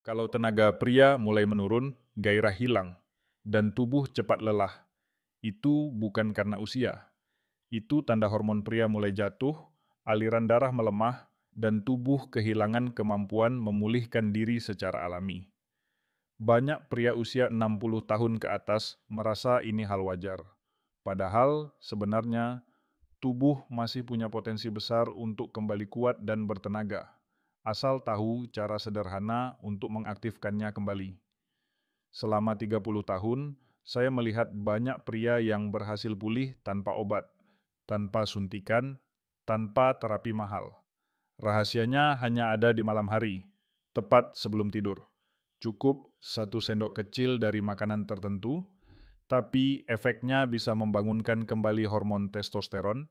Kalau tenaga pria mulai menurun, gairah hilang, dan tubuh cepat lelah. Itu bukan karena usia. Itu tanda hormon pria mulai jatuh, aliran darah melemah, dan tubuh kehilangan kemampuan memulihkan diri secara alami. Banyak pria usia 60 tahun ke atas merasa ini hal wajar. Padahal sebenarnya tubuh masih punya potensi besar untuk kembali kuat dan bertenaga, asal tahu cara sederhana untuk mengaktifkannya kembali. Selama 30 tahun, saya melihat banyak pria yang berhasil pulih tanpa obat, tanpa suntikan, tanpa terapi mahal. Rahasianya hanya ada di malam hari, tepat sebelum tidur. Cukup satu sendok kecil dari makanan tertentu, tapi efeknya bisa membangunkan kembali hormon testosteron,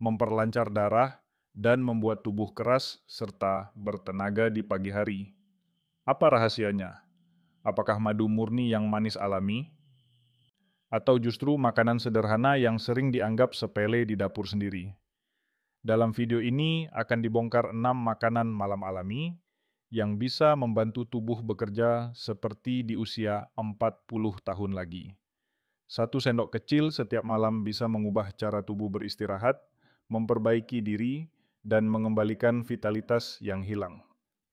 memperlancar darah, dan membuat tubuh keras serta bertenaga di pagi hari. Apa rahasianya? Apakah madu murni yang manis alami, atau justru makanan sederhana yang sering dianggap sepele di dapur sendiri? Dalam video ini akan dibongkar 6 makanan malam alami yang bisa membantu tubuh bekerja seperti di usia 40 tahun lagi. Satu sendok kecil setiap malam bisa mengubah cara tubuh beristirahat, memperbaiki diri, dan mengembalikan vitalitas yang hilang.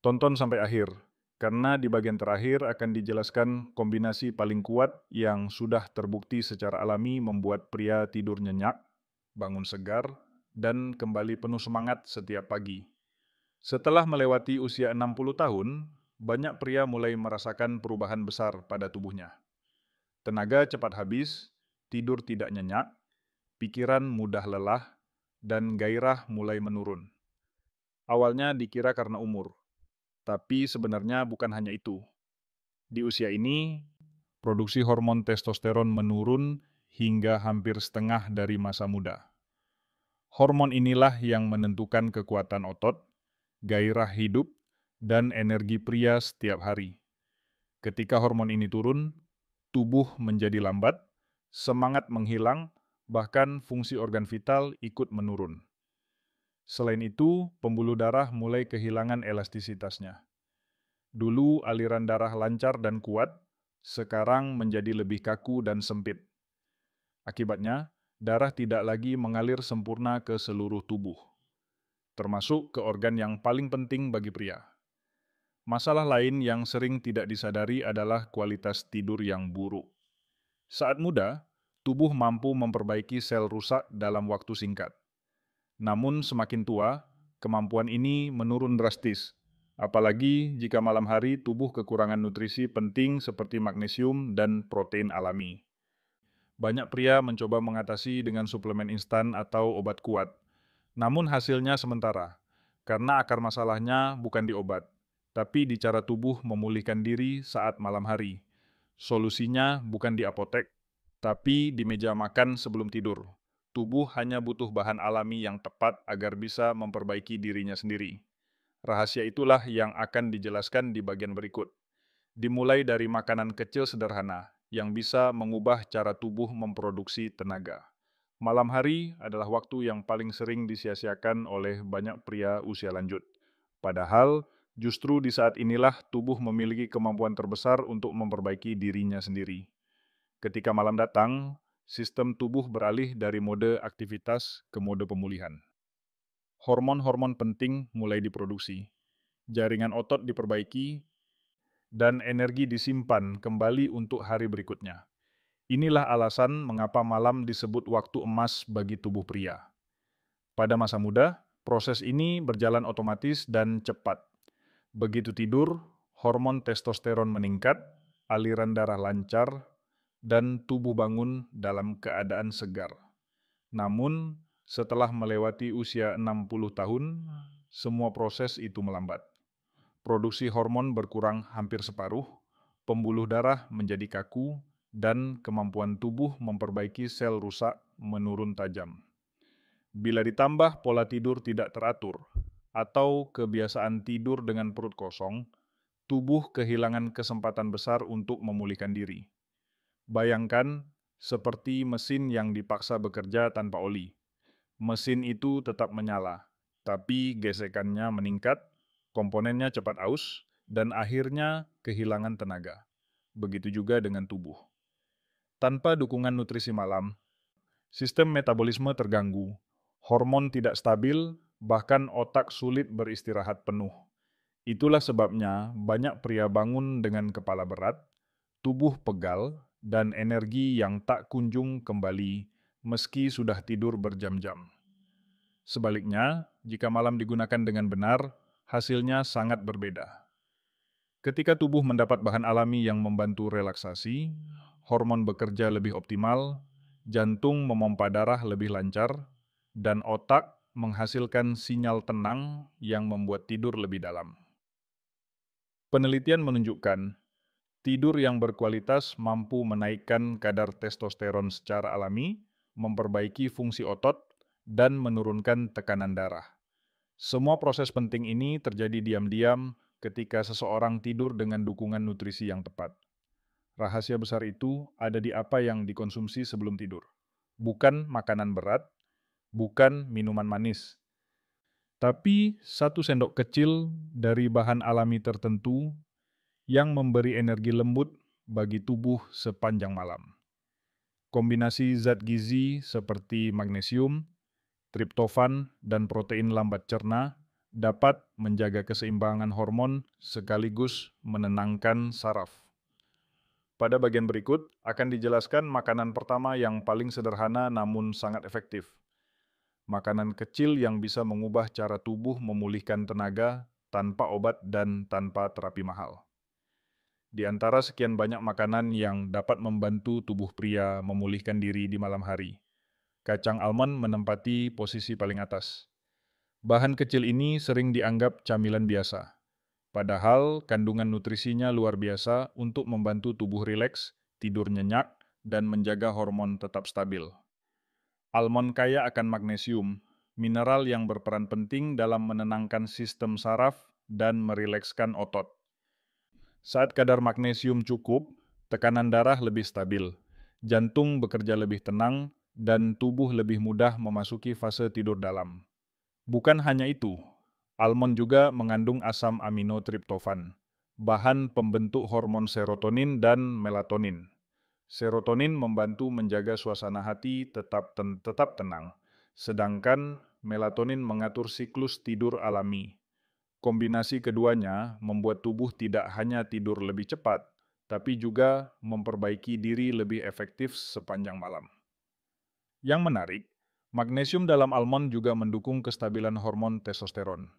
Tonton sampai akhir, karena di bagian terakhir akan dijelaskan kombinasi paling kuat yang sudah terbukti secara alami membuat pria tidur nyenyak, bangun segar, dan kembali penuh semangat setiap pagi. Setelah melewati usia 60 tahun, banyak pria mulai merasakan perubahan besar pada tubuhnya. Tenaga cepat habis, tidur tidak nyenyak, pikiran mudah lelah, dan gairah mulai menurun. Awalnya dikira karena umur, tapi sebenarnya bukan hanya itu. Di usia ini, produksi hormon testosteron menurun hingga hampir setengah dari masa muda. Hormon inilah yang menentukan kekuatan otot, gairah hidup, dan energi pria setiap hari. Ketika hormon ini turun, tubuh menjadi lambat, semangat menghilang, bahkan fungsi organ vital ikut menurun. Selain itu, pembuluh darah mulai kehilangan elastisitasnya. Dulu aliran darah lancar dan kuat, sekarang menjadi lebih kaku dan sempit. Akibatnya, darah tidak lagi mengalir sempurna ke seluruh tubuh, termasuk ke organ yang paling penting bagi pria. Masalah lain yang sering tidak disadari adalah kualitas tidur yang buruk. Saat muda, tubuh mampu memperbaiki sel rusak dalam waktu singkat. Namun semakin tua, kemampuan ini menurun drastis. Apalagi jika malam hari tubuh kekurangan nutrisi penting seperti magnesium dan protein alami. Banyak pria mencoba mengatasi dengan suplemen instan atau obat kuat. Namun hasilnya sementara, karena akar masalahnya bukan di obat, tapi di cara tubuh memulihkan diri saat malam hari. Solusinya bukan di apotek, tapi di meja makan sebelum tidur. Tubuh hanya butuh bahan alami yang tepat agar bisa memperbaiki dirinya sendiri. Rahasia itulah yang akan dijelaskan di bagian berikut. Dimulai dari makanan kecil sederhana yang bisa mengubah cara tubuh memproduksi tenaga. Malam hari adalah waktu yang paling sering disia-siakan oleh banyak pria usia lanjut. Padahal, justru di saat inilah tubuh memiliki kemampuan terbesar untuk memperbaiki dirinya sendiri. Ketika malam datang, sistem tubuh beralih dari mode aktivitas ke mode pemulihan. Hormon-hormon penting mulai diproduksi, jaringan otot diperbaiki, dan energi disimpan kembali untuk hari berikutnya. Inilah alasan mengapa malam disebut waktu emas bagi tubuh pria. Pada masa muda, proses ini berjalan otomatis dan cepat. Begitu tidur, hormon testosteron meningkat, aliran darah lancar, dan tubuh bangun dalam keadaan segar. Namun, setelah melewati usia 60 tahun, semua proses itu melambat. Produksi hormon berkurang hampir separuh, pembuluh darah menjadi kaku, dan kemampuan tubuh memperbaiki sel rusak menurun tajam. Bila ditambah pola tidur tidak teratur, atau kebiasaan tidur dengan perut kosong, tubuh kehilangan kesempatan besar untuk memulihkan diri. Bayangkan seperti mesin yang dipaksa bekerja tanpa oli. Mesin itu tetap menyala, tapi gesekannya meningkat, komponennya cepat aus, dan akhirnya kehilangan tenaga. Begitu juga dengan tubuh. Tanpa dukungan nutrisi malam, sistem metabolisme terganggu, hormon tidak stabil, bahkan otak sulit beristirahat penuh. Itulah sebabnya banyak pria bangun dengan kepala berat, tubuh pegal, dan energi yang tak kunjung kembali meski sudah tidur berjam-jam. Sebaliknya, jika malam digunakan dengan benar, hasilnya sangat berbeda. Ketika tubuh mendapat bahan alami yang membantu relaksasi, hormon bekerja lebih optimal, jantung memompa darah lebih lancar, dan otak menghasilkan sinyal tenang yang membuat tidur lebih dalam. Penelitian menunjukkan, tidur yang berkualitas mampu menaikkan kadar testosteron secara alami, memperbaiki fungsi otot, dan menurunkan tekanan darah. Semua proses penting ini terjadi diam-diam ketika seseorang tidur dengan dukungan nutrisi yang tepat. Rahasia besar itu ada di apa yang dikonsumsi sebelum tidur. Bukan makanan berat, bukan minuman manis, tapi 1 sendok kecil dari bahan alami tertentu yang memberi energi lembut bagi tubuh sepanjang malam. Kombinasi zat gizi seperti magnesium, triptofan, dan protein lambat cerna dapat menjaga keseimbangan hormon sekaligus menenangkan saraf. Pada bagian berikut akan dijelaskan makanan pertama yang paling sederhana namun sangat efektif. Makanan kecil yang bisa mengubah cara tubuh memulihkan tenaga tanpa obat dan tanpa terapi mahal. Di antara sekian banyak makanan yang dapat membantu tubuh pria memulihkan diri di malam hari, kacang almond menempati posisi paling atas. Bahan kecil ini sering dianggap camilan biasa, padahal kandungan nutrisinya luar biasa untuk membantu tubuh rileks, tidur nyenyak, dan menjaga hormon tetap stabil. Almond kaya akan magnesium, mineral yang berperan penting dalam menenangkan sistem saraf dan merilekskan otot. Saat kadar magnesium cukup, tekanan darah lebih stabil, jantung bekerja lebih tenang, dan tubuh lebih mudah memasuki fase tidur dalam. Bukan hanya itu, almond juga mengandung asam amino triptofan, bahan pembentuk hormon serotonin dan melatonin. Serotonin membantu menjaga suasana hati tetap tenang, sedangkan melatonin mengatur siklus tidur alami. Kombinasi keduanya membuat tubuh tidak hanya tidur lebih cepat, tapi juga memperbaiki diri lebih efektif sepanjang malam. Yang menarik, magnesium dalam almond juga mendukung kestabilan hormon testosteron.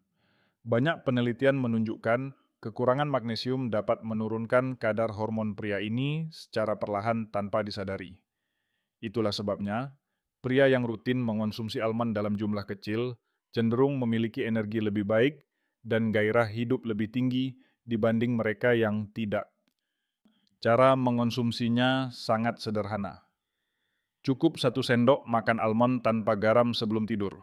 Banyak penelitian menunjukkan kekurangan magnesium dapat menurunkan kadar hormon pria ini secara perlahan tanpa disadari. Itulah sebabnya, pria yang rutin mengonsumsi almond dalam jumlah kecil cenderung memiliki energi lebih baik dan gairah hidup lebih tinggi dibanding mereka yang tidak. Cara mengonsumsinya sangat sederhana. Cukup 1 sendok makan almond tanpa garam sebelum tidur.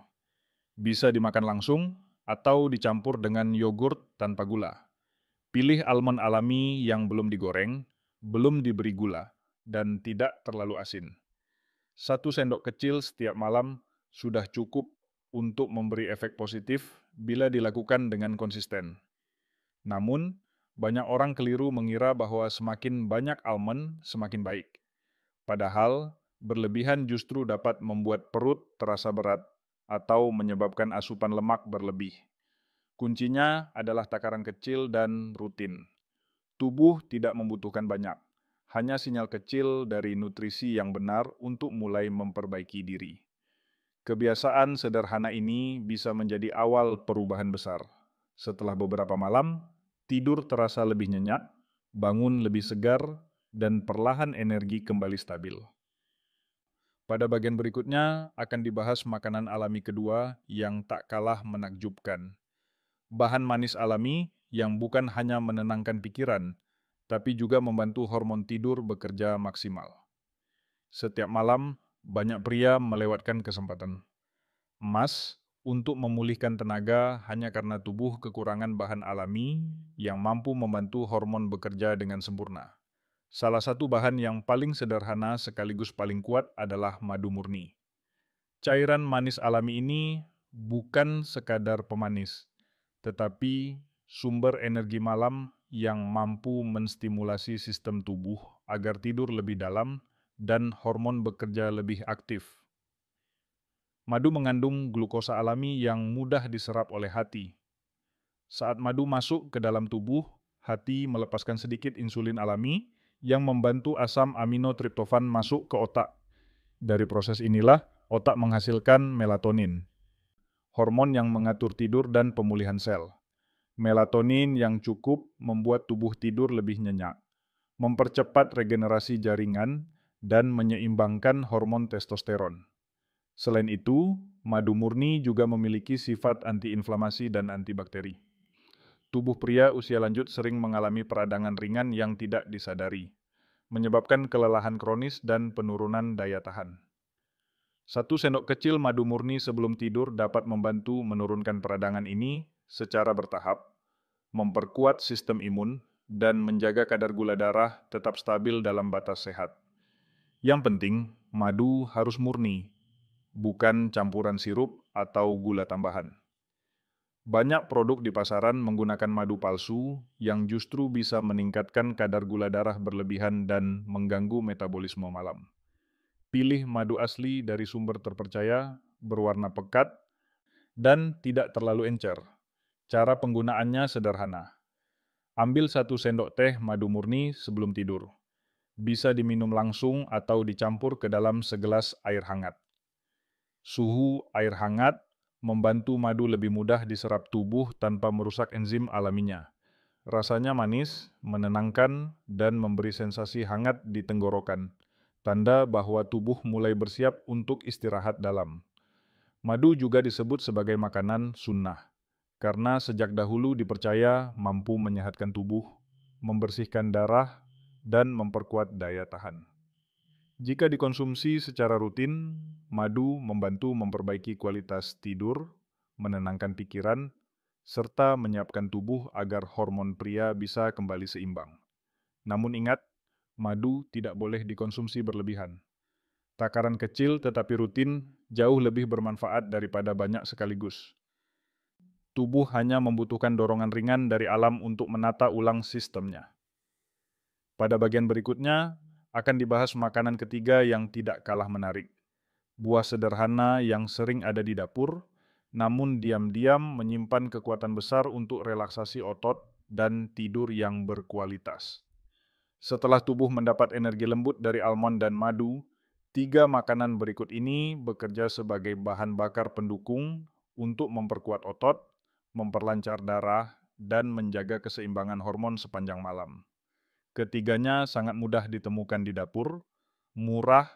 Bisa dimakan langsung atau dicampur dengan yogurt tanpa gula. Pilih almond alami yang belum digoreng, belum diberi gula, dan tidak terlalu asin. 1 sendok kecil setiap malam sudah cukup untuk memberi efek positif bila dilakukan dengan konsisten. Namun, banyak orang keliru mengira bahwa semakin banyak almond, semakin baik. Padahal, berlebihan justru dapat membuat perut terasa berat atau menyebabkan asupan lemak berlebih. Kuncinya adalah takaran kecil dan rutin. Tubuh tidak membutuhkan banyak, hanya sinyal kecil dari nutrisi yang benar untuk mulai memperbaiki diri. Kebiasaan sederhana ini bisa menjadi awal perubahan besar. Setelah beberapa malam, tidur terasa lebih nyenyak, bangun lebih segar, dan perlahan energi kembali stabil. Pada bagian berikutnya akan dibahas makanan alami kedua yang tak kalah menakjubkan. Bahan manis alami yang bukan hanya menenangkan pikiran, tapi juga membantu hormon tidur bekerja maksimal. Setiap malam, banyak pria melewatkan kesempatan emas untuk memulihkan tenaga hanya karena tubuh kekurangan bahan alami yang mampu membantu hormon bekerja dengan sempurna. Salah satu bahan yang paling sederhana sekaligus paling kuat adalah madu murni. Cairan manis alami ini bukan sekadar pemanis, tetapi sumber energi malam yang mampu menstimulasi sistem tubuh agar tidur lebih dalam dan hormon bekerja lebih aktif. Madu mengandung glukosa alami yang mudah diserap oleh hati. Saat madu masuk ke dalam tubuh, hati melepaskan sedikit insulin alami yang membantu asam amino triptofan masuk ke otak. Dari proses inilah, otak menghasilkan melatonin, hormon yang mengatur tidur dan pemulihan sel. Melatonin yang cukup membuat tubuh tidur lebih nyenyak, mempercepat regenerasi jaringan, dan menyeimbangkan hormon testosteron. Selain itu, madu murni juga memiliki sifat antiinflamasi dan antibakteri. Tubuh pria usia lanjut sering mengalami peradangan ringan yang tidak disadari, menyebabkan kelelahan kronis dan penurunan daya tahan. 1 sendok kecil madu murni sebelum tidur dapat membantu menurunkan peradangan ini secara bertahap, memperkuat sistem imun, dan menjaga kadar gula darah tetap stabil dalam batas sehat. Yang penting, madu harus murni, bukan campuran sirup atau gula tambahan. Banyak produk di pasaran menggunakan madu palsu yang justru bisa meningkatkan kadar gula darah berlebihan dan mengganggu metabolisme malam. Pilih madu asli dari sumber terpercaya, berwarna pekat, dan tidak terlalu encer. Cara penggunaannya sederhana. Ambil 1 sendok teh madu murni sebelum tidur. Bisa diminum langsung atau dicampur ke dalam segelas air hangat. Suhu air hangat membantu madu lebih mudah diserap tubuh tanpa merusak enzim alaminya. Rasanya manis, menenangkan, dan memberi sensasi hangat di tenggorokan. Tanda bahwa tubuh mulai bersiap untuk istirahat dalam. Madu juga disebut sebagai makanan sunnah, karena sejak dahulu dipercaya mampu menyehatkan tubuh, membersihkan darah, dan memperkuat daya tahan. Jika dikonsumsi secara rutin, madu membantu memperbaiki kualitas tidur, menenangkan pikiran, serta menyiapkan tubuh agar hormon pria bisa kembali seimbang. Namun ingat, madu tidak boleh dikonsumsi berlebihan. Takaran kecil tetapi rutin jauh lebih bermanfaat daripada banyak sekaligus. Tubuh hanya membutuhkan dorongan ringan dari alam untuk menata ulang sistemnya. Pada bagian berikutnya, akan dibahas makanan ketiga yang tidak kalah menarik. Buah sederhana yang sering ada di dapur, namun diam-diam menyimpan kekuatan besar untuk relaksasi otot dan tidur yang berkualitas. Setelah tubuh mendapat energi lembut dari almond dan madu, 3 makanan berikut ini bekerja sebagai bahan bakar pendukung untuk memperkuat otot, memperlancar darah, dan menjaga keseimbangan hormon sepanjang malam. Ketiganya sangat mudah ditemukan di dapur, murah,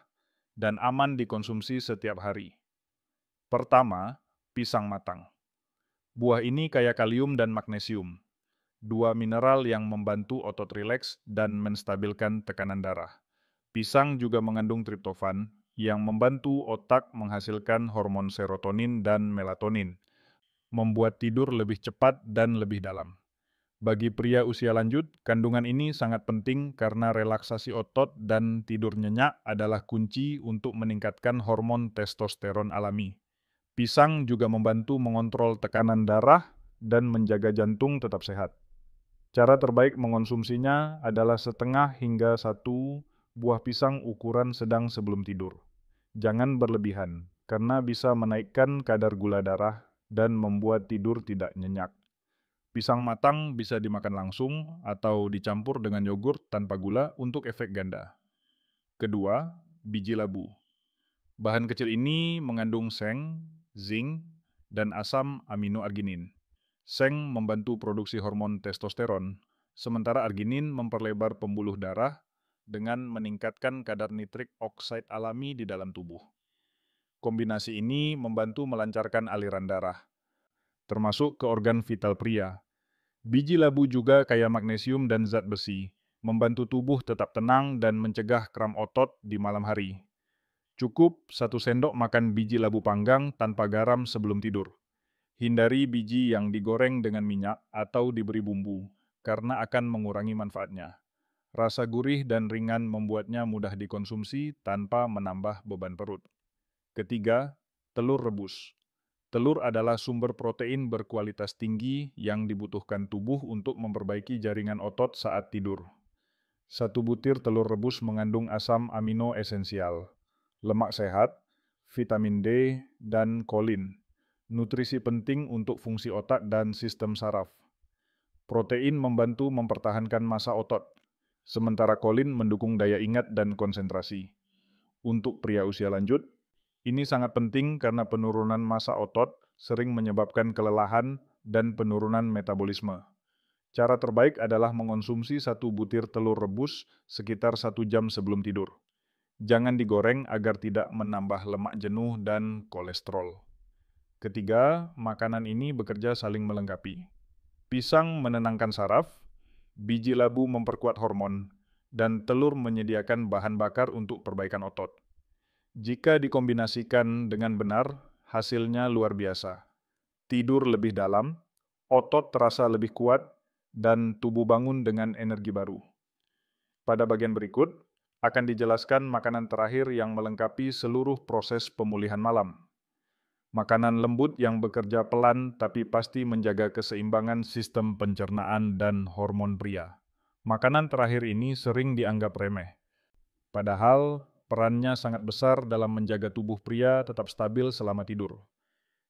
dan aman dikonsumsi setiap hari. Pertama, pisang matang. Buah ini kaya kalium dan magnesium, 2 mineral yang membantu otot rileks dan menstabilkan tekanan darah. Pisang juga mengandung triptofan yang membantu otak menghasilkan hormon serotonin dan melatonin, membuat tidur lebih cepat dan lebih dalam. Bagi pria usia lanjut, kandungan ini sangat penting karena relaksasi otot dan tidur nyenyak adalah kunci untuk meningkatkan hormon testosteron alami. Pisang juga membantu mengontrol tekanan darah dan menjaga jantung tetap sehat. Cara terbaik mengonsumsinya adalah setengah hingga 1 buah pisang ukuran sedang sebelum tidur. Jangan berlebihan, karena bisa menaikkan kadar gula darah dan membuat tidur tidak nyenyak. Pisang matang bisa dimakan langsung atau dicampur dengan yogurt tanpa gula untuk efek ganda. Kedua, biji labu. Bahan kecil ini mengandung seng, zinc, dan asam aminoarginin. Seng membantu produksi hormon testosteron, sementara arginin memperlebar pembuluh darah dengan meningkatkan kadar nitrik oksida alami di dalam tubuh. Kombinasi ini membantu melancarkan aliran darah, termasuk ke organ vital pria. Biji labu juga kaya magnesium dan zat besi, membantu tubuh tetap tenang dan mencegah kram otot di malam hari. Cukup 1 sendok makan biji labu panggang tanpa garam sebelum tidur. Hindari biji yang digoreng dengan minyak atau diberi bumbu, karena akan mengurangi manfaatnya. Rasa gurih dan ringan membuatnya mudah dikonsumsi tanpa menambah beban perut. Ketiga, telur rebus. Telur adalah sumber protein berkualitas tinggi yang dibutuhkan tubuh untuk memperbaiki jaringan otot saat tidur. Satu butir telur rebus mengandung asam amino esensial, lemak sehat, vitamin D, dan kolin. Nutrisi penting untuk fungsi otak dan sistem saraf. Protein membantu mempertahankan massa otot, sementara kolin mendukung daya ingat dan konsentrasi. Untuk pria usia lanjut, ini sangat penting karena penurunan massa otot sering menyebabkan kelelahan dan penurunan metabolisme. Cara terbaik adalah mengonsumsi satu butir telur rebus sekitar 1 jam sebelum tidur. Jangan digoreng agar tidak menambah lemak jenuh dan kolesterol. Ketiga, makanan ini bekerja saling melengkapi. Pisang menenangkan saraf, biji labu memperkuat hormon, dan telur menyediakan bahan bakar untuk perbaikan otot. Jika dikombinasikan dengan benar, hasilnya luar biasa. Tidur lebih dalam, otot terasa lebih kuat, dan tubuh bangun dengan energi baru. Pada bagian berikut, akan dijelaskan makanan terakhir yang melengkapi seluruh proses pemulihan malam. Makanan lembut yang bekerja pelan tapi pasti menjaga keseimbangan sistem pencernaan dan hormon pria. Makanan terakhir ini sering dianggap remeh. Padahal, perannya sangat besar dalam menjaga tubuh pria tetap stabil selama tidur.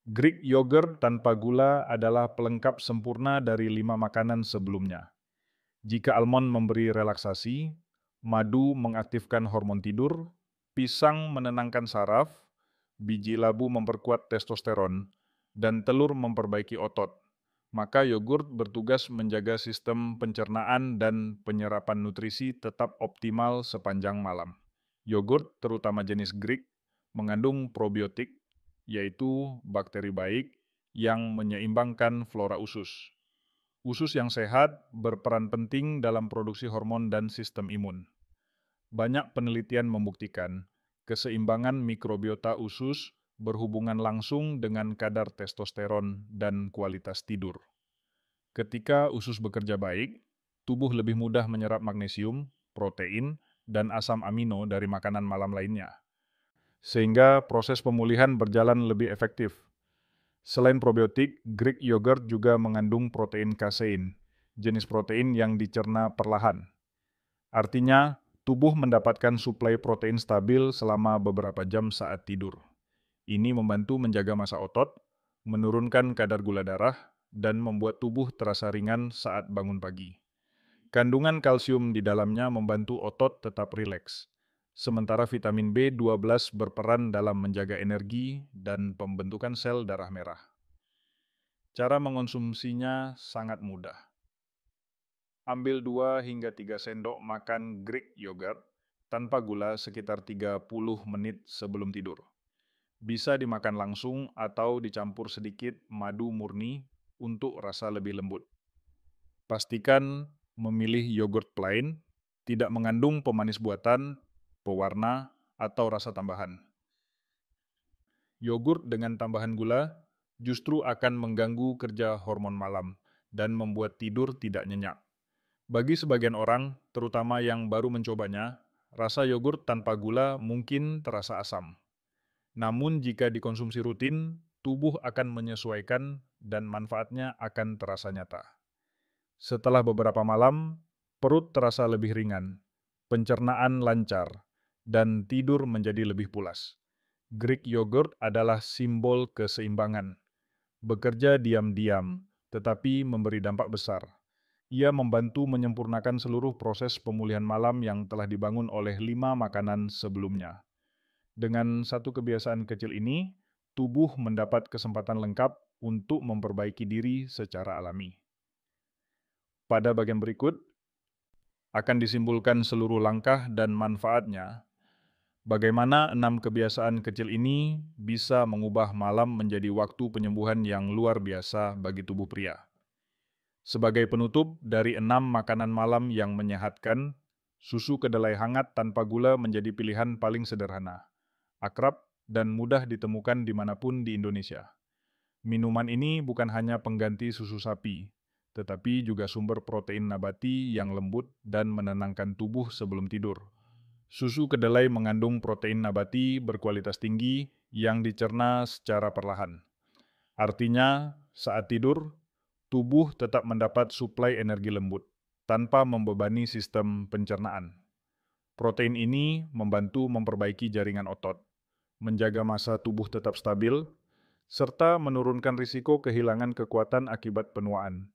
Greek yogurt tanpa gula adalah pelengkap sempurna dari 5 makanan sebelumnya. Jika almond memberi relaksasi, madu mengaktifkan hormon tidur, pisang menenangkan saraf, biji labu memperkuat testosteron, dan telur memperbaiki otot, maka yogurt bertugas menjaga sistem pencernaan dan penyerapan nutrisi tetap optimal sepanjang malam. Yogurt, terutama jenis Greek, mengandung probiotik, yaitu bakteri baik yang menyeimbangkan flora usus. Usus yang sehat berperan penting dalam produksi hormon dan sistem imun. Banyak penelitian membuktikan keseimbangan mikrobiota usus berhubungan langsung dengan kadar testosteron dan kualitas tidur. Ketika usus bekerja baik, tubuh lebih mudah menyerap magnesium, protein, dan asam amino dari makanan malam lainnya, sehingga proses pemulihan berjalan lebih efektif. Selain probiotik, Greek yogurt juga mengandung protein kasein, jenis protein yang dicerna perlahan. Artinya, tubuh mendapatkan suplai protein stabil selama beberapa jam saat tidur. Ini membantu menjaga massa otot, menurunkan kadar gula darah, dan membuat tubuh terasa ringan saat bangun pagi. Kandungan kalsium di dalamnya membantu otot tetap rileks, sementara vitamin B12 berperan dalam menjaga energi dan pembentukan sel darah merah. Cara mengonsumsinya sangat mudah. Ambil 2 hingga 3 sendok makan Greek yogurt tanpa gula sekitar 30 menit sebelum tidur. Bisa dimakan langsung atau dicampur sedikit madu murni untuk rasa lebih lembut. Pastikan memilih yogurt plain, tidak mengandung pemanis buatan, pewarna, atau rasa tambahan. Yogurt dengan tambahan gula justru akan mengganggu kerja hormon malam dan membuat tidur tidak nyenyak. Bagi sebagian orang, terutama yang baru mencobanya, rasa yogurt tanpa gula mungkin terasa asam. Namun jika dikonsumsi rutin, tubuh akan menyesuaikan dan manfaatnya akan terasa nyata. Setelah beberapa malam, perut terasa lebih ringan, pencernaan lancar, dan tidur menjadi lebih pulas. Greek yogurt adalah simbol keseimbangan. Bekerja diam-diam, tetapi memberi dampak besar. Ia membantu menyempurnakan seluruh proses pemulihan malam yang telah dibangun oleh 5 makanan sebelumnya. Dengan satu kebiasaan kecil ini, tubuh mendapat kesempatan lengkap untuk memperbaiki diri secara alami. Pada bagian berikut, akan disimpulkan seluruh langkah dan manfaatnya, bagaimana 6 kebiasaan kecil ini bisa mengubah malam menjadi waktu penyembuhan yang luar biasa bagi tubuh pria. Sebagai penutup dari 6 makanan malam yang menyehatkan, susu kedelai hangat tanpa gula menjadi pilihan paling sederhana, akrab, dan mudah ditemukan dimanapun di Indonesia. Minuman ini bukan hanya pengganti susu sapi, tetapi juga sumber protein nabati yang lembut dan menenangkan tubuh sebelum tidur. Susu kedelai mengandung protein nabati berkualitas tinggi yang dicerna secara perlahan. Artinya, saat tidur, tubuh tetap mendapat suplai energi lembut tanpa membebani sistem pencernaan. Protein ini membantu memperbaiki jaringan otot, menjaga massa tubuh tetap stabil, serta menurunkan risiko kehilangan kekuatan akibat penuaan.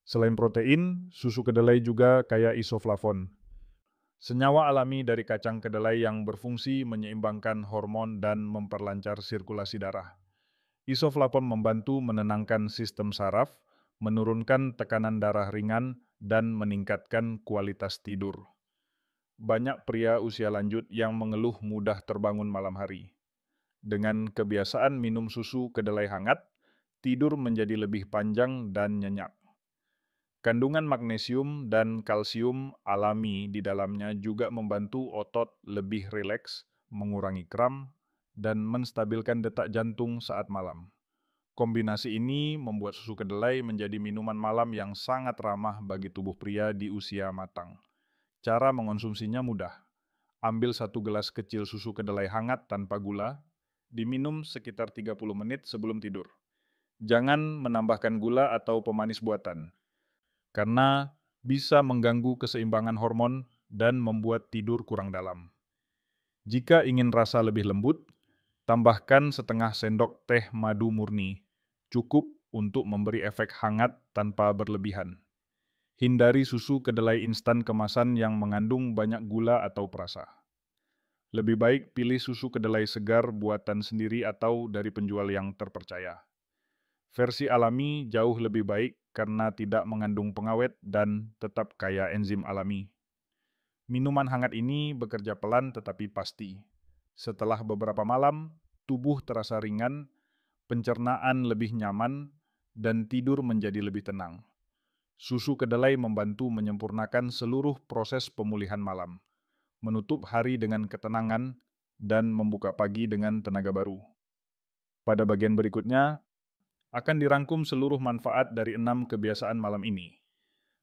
Selain protein, susu kedelai juga kaya isoflavon, senyawa alami dari kacang kedelai yang berfungsi menyeimbangkan hormon dan memperlancar sirkulasi darah. Isoflavon membantu menenangkan sistem saraf, menurunkan tekanan darah ringan, dan meningkatkan kualitas tidur. Banyak pria usia lanjut yang mengeluh mudah terbangun malam hari. Dengan kebiasaan minum susu kedelai hangat, tidur menjadi lebih panjang dan nyenyak. Kandungan magnesium dan kalsium alami di dalamnya juga membantu otot lebih rileks, mengurangi kram, dan menstabilkan detak jantung saat malam. Kombinasi ini membuat susu kedelai menjadi minuman malam yang sangat ramah bagi tubuh pria di usia matang. Cara mengonsumsinya mudah. Ambil 1 gelas kecil susu kedelai hangat tanpa gula, diminum sekitar 30 menit sebelum tidur. Jangan menambahkan gula atau pemanis buatan, karena bisa mengganggu keseimbangan hormon dan membuat tidur kurang dalam. Jika ingin rasa lebih lembut, tambahkan setengah sendok teh madu murni, cukup untuk memberi efek hangat tanpa berlebihan. Hindari susu kedelai instan kemasan yang mengandung banyak gula atau perasa. Lebih baik pilih susu kedelai segar buatan sendiri atau dari penjual yang terpercaya. Versi alami jauh lebih baik karena tidak mengandung pengawet dan tetap kaya enzim alami. Minuman hangat ini bekerja pelan tetapi pasti. Setelah beberapa malam, tubuh terasa ringan, pencernaan lebih nyaman, dan tidur menjadi lebih tenang. Susu kedelai membantu menyempurnakan seluruh proses pemulihan malam, menutup hari dengan ketenangan, dan membuka pagi dengan tenaga baru. Pada bagian berikutnya, akan dirangkum seluruh manfaat dari 6 kebiasaan malam ini.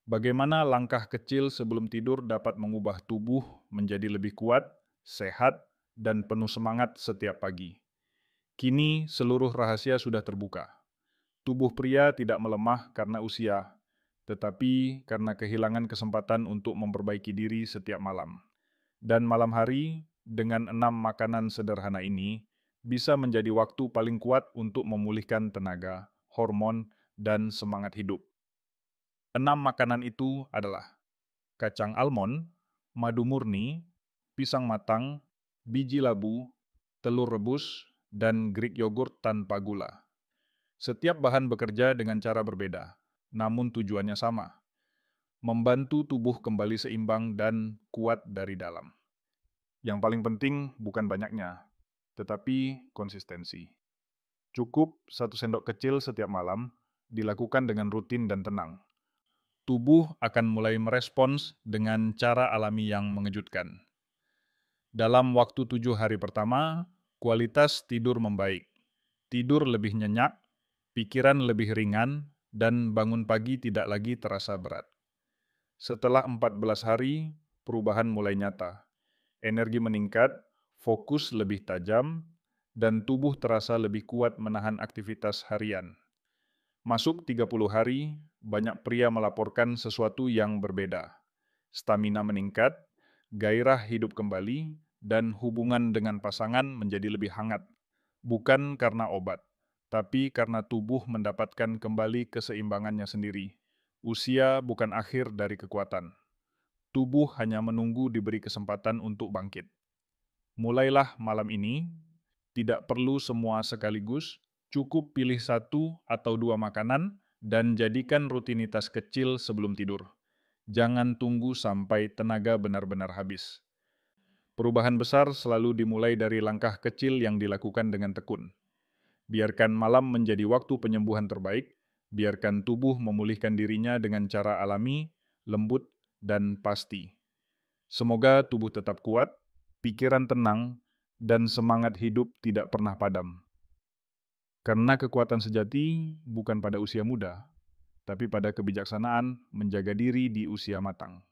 Bagaimana langkah kecil sebelum tidur dapat mengubah tubuh menjadi lebih kuat, sehat, dan penuh semangat setiap pagi. Kini seluruh rahasia sudah terbuka. Tubuh pria tidak melemah karena usia, tetapi karena kehilangan kesempatan untuk memperbaiki diri setiap malam. Dan malam hari, dengan 6 makanan sederhana ini, bisa menjadi waktu paling kuat untuk memulihkan tenaga, hormon, dan semangat hidup. 6 makanan itu adalah kacang almond, madu murni, pisang matang, biji labu, telur rebus, dan Greek yogurt tanpa gula. Setiap bahan bekerja dengan cara berbeda, namun tujuannya sama: membantu tubuh kembali seimbang dan kuat dari dalam. Yang paling penting bukan banyaknya, tetapi konsistensi. Cukup 1 sendok kecil setiap malam, dilakukan dengan rutin dan tenang. Tubuh akan mulai merespons dengan cara alami yang mengejutkan. Dalam waktu 7 hari pertama, kualitas tidur membaik. Tidur lebih nyenyak, pikiran lebih ringan, dan bangun pagi tidak lagi terasa berat. Setelah 14 hari, perubahan mulai nyata. Energi meningkat, fokus lebih tajam, dan tubuh terasa lebih kuat menahan aktivitas harian. Masuk 30 hari, banyak pria melaporkan sesuatu yang berbeda. Stamina meningkat, gairah hidup kembali, dan hubungan dengan pasangan menjadi lebih hangat. Bukan karena obat, tapi karena tubuh mendapatkan kembali keseimbangannya sendiri. Usia bukan akhir dari kekuatan. Tubuh hanya menunggu diberi kesempatan untuk bangkit. Mulailah malam ini, tidak perlu semua sekaligus, cukup pilih 1 atau 2 makanan dan jadikan rutinitas kecil sebelum tidur. Jangan tunggu sampai tenaga benar-benar habis. Perubahan besar selalu dimulai dari langkah kecil yang dilakukan dengan tekun. Biarkan malam menjadi waktu penyembuhan terbaik, biarkan tubuh memulihkan dirinya dengan cara alami, lembut, dan pasti. Semoga tubuh tetap kuat, pikiran tenang, dan semangat hidup tidak pernah padam. Karena kekuatan sejati bukan pada usia muda, tapi pada kebijaksanaan menjaga diri di usia matang.